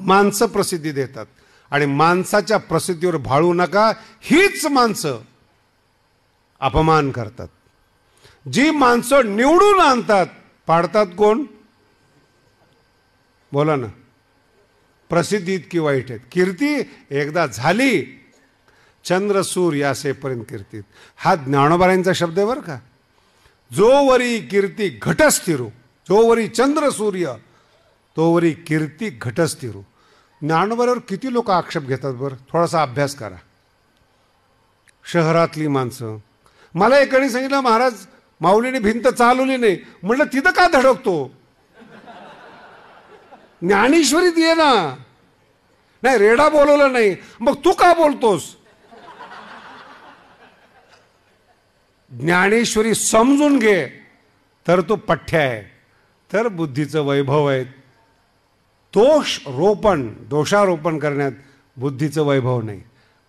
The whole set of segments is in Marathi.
माणसं प्रसिद्धी देतात आणि माणसाच्या प्रसिद्धीवर भाळू नका. हीच माणसं अपमान करतात. जी माणसं निवडून आणतात पाडतात कोण? बोला ना. प्रसिद्धी इतकी वाईट आहेत. कीर्ती एकदा झाली चंद्र सूर्य असेपर्यंत कीर्तीत. हा ज्ञानोबारांचा शब्द आहे बरं का. जोवरी कीर्ती घटस्थिरू, जोवरी चंद्र सूर्य तोवरी कीर्ती घटस्थिरू. ज्ञानोबावर किती लोक आक्षेप घेतात बरं. थोडासा अभ्यास करा. शहरातली माणसं. मला एकाने सांगितलं महाराज माऊलीने भिंत चालवली नाही. म्हटलं तिथं का धडकतो? ज्ञानेश्वरीत ये ना. नाही रेडा बोलवलं नाही मग तू का बोलतोस? ज्ञानेश्वरी समजून घे तर तो पठ्य आहे, तर बुद्धीचं वैभव आहे. दोषारोपण करण्यात बुद्धीचं वैभव नाही.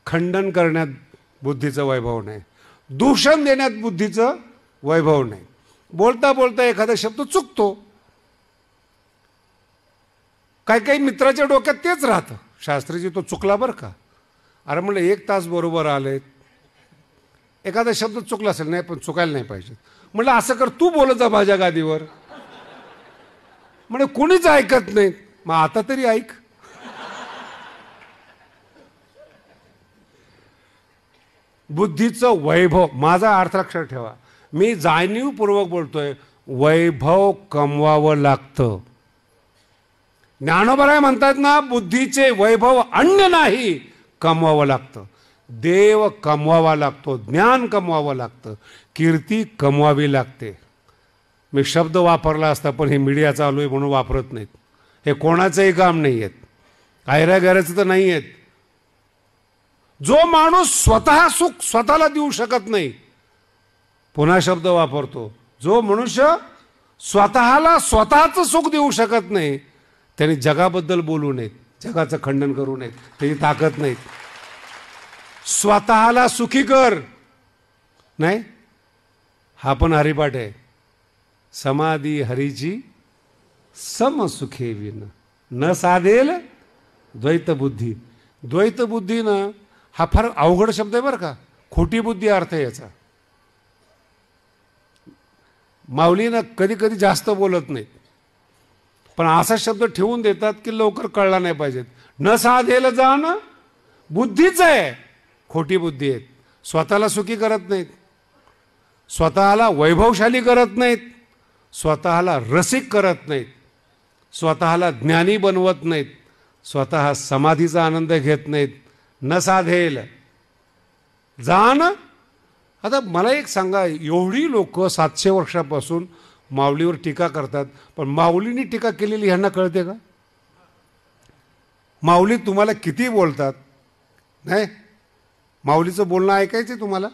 खंडन करण्यात बुद्धीचं वैभव नाही. दूषण देण्यात बुद्धीचं वैभव नाही. बोलता बोलता एखादा शब्द चुकतो. काही मित्राच्या डोक्यात तेच राहतं. शास्त्रीजी तो चुकला बरं का. अरे म्हणलं 1 तास बरोबर आले, एखादा शब्द चुकला असेल. नाही पण चुकायला नाही पाहिजे. म्हणलं असं कर तू बोलत जा माझ्या गादीवर. म्हणजे कुणीच ऐकत नाही. मग आता तरी ऐक. बुद्धीचं वैभव. माझा अर्थ लक्षात ठेवा. मी जाणीवपूर्वक बोलतोय. वैभव कमवावं लागतं. ज्ञानोबराय म्हणतात ना बुद्धीचे वैभव अन्य नाही, कमवावं लागतं. देव कमवावा लागतो, ज्ञान कमवावं लागतं, कीर्ती कमवावी लागते. मी शब्द वापरला असता पण हे मीडिया चालू आहे म्हणून वापरत नाहीत. हे कोणाचंही काम नाही आहेत. ऐरागैराचं तर नाही आहेत. जो माणूस स्वतः सुख स्वतःला देऊ शकत नाही, पुन्हा शब्द वापरतो, जो मनुष्य स्वतःला स्वतःचं सुख देऊ शकत नाही त्यांनी जगाबद्दल बोलू नयेत, जगाचं खंडन करू नयेत. त्याची ताकद नाही. स्वतःला सुखी कर. नाही हा पण हरिपाठ आहे. समाधी हरीची समसुखे विन न साधेल द्वैत बुद्धी. द्वैत बुद्धी ना हा फार अवघड शब्द आहे बरं का. खोटी बुद्धी अर्थ आहे याचा. माऊलीनं कधी कधी जास्त बोलत नाहीत पण असा शब्द ठेवून देतात की लवकर कळला नाही पाहिजेत. न साधेल जाण बुद्धीच आहे. खोटी बुद्धी आहेत. स्वतःला सुखी करत नाहीत, स्वतःला वैभवशाली करत नाहीत, स्वतःला रसिक करत नाहीत, स्वतःला ज्ञानी बनवत नाहीत, स्वतः समाधीचा आनंद घेत नाहीत. न साधेल जाण. आता मला एक सांगा, एवढी लोक 700 वर्षापासून माऊलीवर टीका करतात पण माऊलींनी टीका केलेली ह्यांना कळते का? माऊली तुम्हाला किती बोलतात, नाही माऊलीचं बोलणं ऐकायचं तुम्हाला?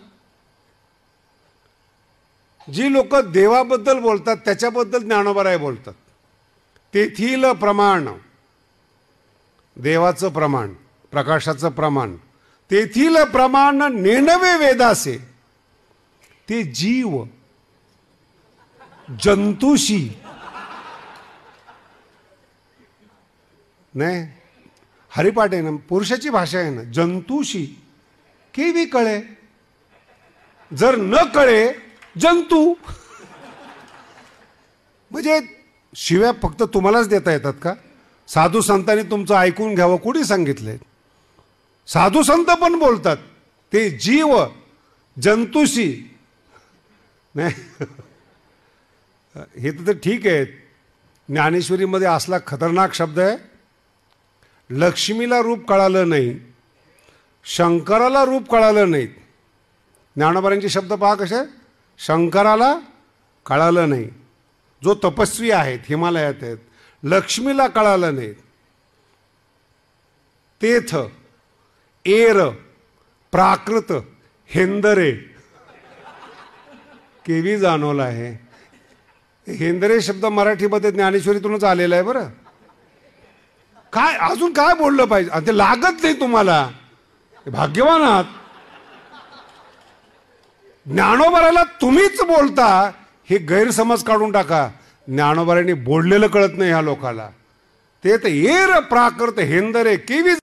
जी लोक देवाबद्दल बोलतात त्याच्याबद्दल ज्ञानोबाराय बोलतात. तेथील प्रमाण, देवाचं प्रमाण, प्रकाशाचं प्रमाण, तेथील प्रमाण नेनवे वेदासे. ते जीव जंतुशी नाही. हरिपाठ आहे ना, पुरुषाची भाषा आहे ना. जंतुशी केवी कळे, जर न कळे जंतू. म्हणजे शिव्या फक्त तुम्हालाच देता येतात का? साधू संतांनी तुमचं ऐकून घ्यावं कुणी सांगितलंय? साधू संत पण बोलतात. ते जीव जंतुशी नाही. हे तर ठीक आहे. ज्ञानेश्वरीमध्ये असला खतरनाक शब्द आहे. लक्ष्मीला रूप कळालं नाही, शंकराला रूप कळालं नाही. ज्ञानोबारांचे शब्द पहा कसे. शंकराला कळालं नाही, जो तपस्वी आहेत, हिमालयात आहेत. लक्ष्मीला कळालं नाही. तेथ, एर, प्राकृत, हेंदरे केवी जाणवला आहे. हेंदरे शब्द मराठीमध्ये ज्ञानेश्वरीतूनच आलेला आहे बरं. काय अजून काय बोललं पाहिजे? आणि ते लागत नाही तुम्हाला. भाग्यवान आहात. ज्ञानोबाराला तुम्हीच बोलता हे गैरसमज काढून टाका. ज्ञानोबारांनी बोललेलं कळत नाही ह्या लोकाला. ते तर येर प्राकृत हेंदरे केवी